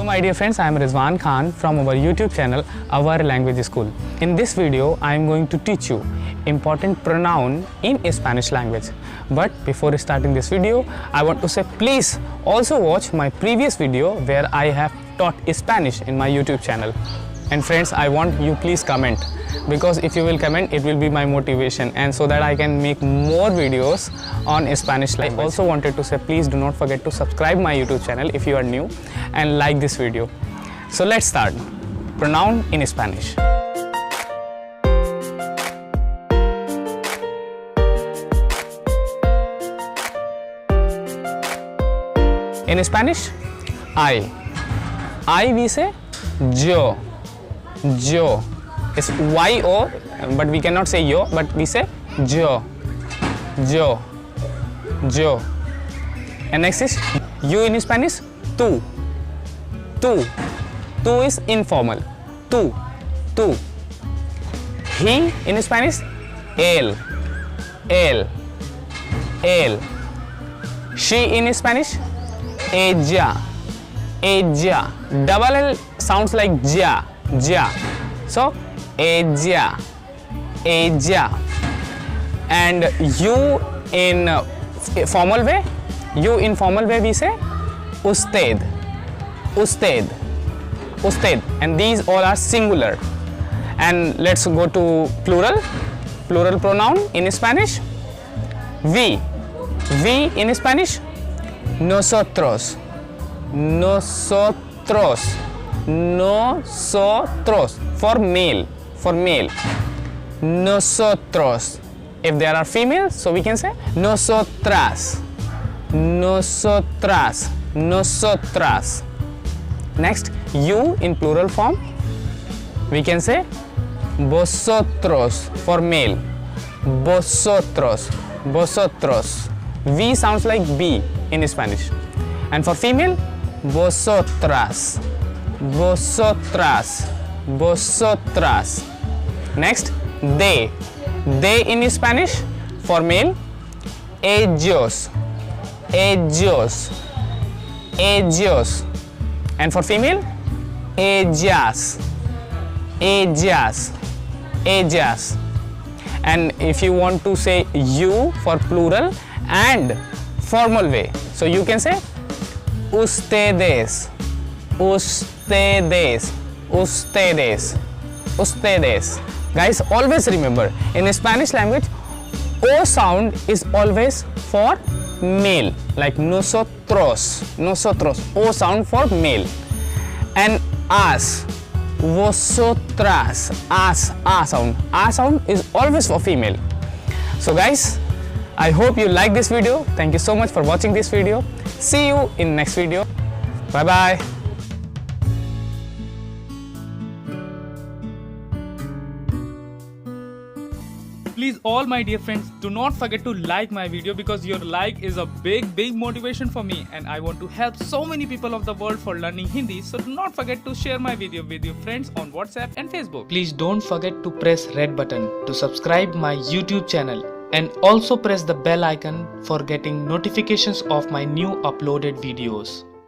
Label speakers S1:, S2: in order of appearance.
S1: my dear friends, I am Rizwan Khan from our YouTube channel, Our Language School. In this video, I am going to teach you important pronoun in Spanish language. But before starting this video, I want to say please also watch my previous video where I have taught Spanish in my YouTube channel. And friends, I want you please comment, because if you will comment, it will be my motivation, and so that I can make more videos on Spanish language. I also wanted to say please do not forget to subscribe my YouTube channel if you are new and like this video. So let's start. Pronoun in Spanish. In Spanish, I we say yo. Yo. It's Y-O, but we cannot say yo, but we say yo. Yo. Yo. And next is you in Spanish, tú. Tú. Tú is informal. Tú. Tú. He in Spanish, él. Él. Él. She in Spanish, ella. Ella. Double L sounds like ja. Ja. So, ella. Ella. And you in formal way, we say usted. Usted. Usted. And these all are singular. And let's go to plural. Plural pronoun in Spanish, we. We in Spanish, nosotros. Nosotros. Nosotros. For male. For male. Nosotros. If there are females, so we can say nosotras. Nosotras. Nosotras. Next, you in plural form, we can say vosotros for male. Vosotros. Vosotros. V sounds like B in Spanish. And for female, vosotras. Vosotras. Vosotras. Next, they. They in Spanish for male, ellos. Ellos. Ellos. And for female, ellas. Ellas. Ellas. And if you want to say you for plural and formal way, so you can say ustedes. Ustedes. Ustedes. Ustedes. Guys, always remember, in Spanish language, O sound is always for male, like nosotros. Nosotros. O sound for male. And as, vosotras. As, A sound. A sound is always for female. So guys, I hope you like this video. Thank you so much for watching this video. See you in next video. Bye bye.
S2: Please, all my dear friends, do not forget to like my video, because your like is a big motivation for me, and I want to help so many people of the world for learning Hindi. So do not forget to share my video with your friends on WhatsApp and Facebook. Please don't forget to press red button to subscribe my YouTube channel, and also press the bell icon for getting notifications of my new uploaded videos.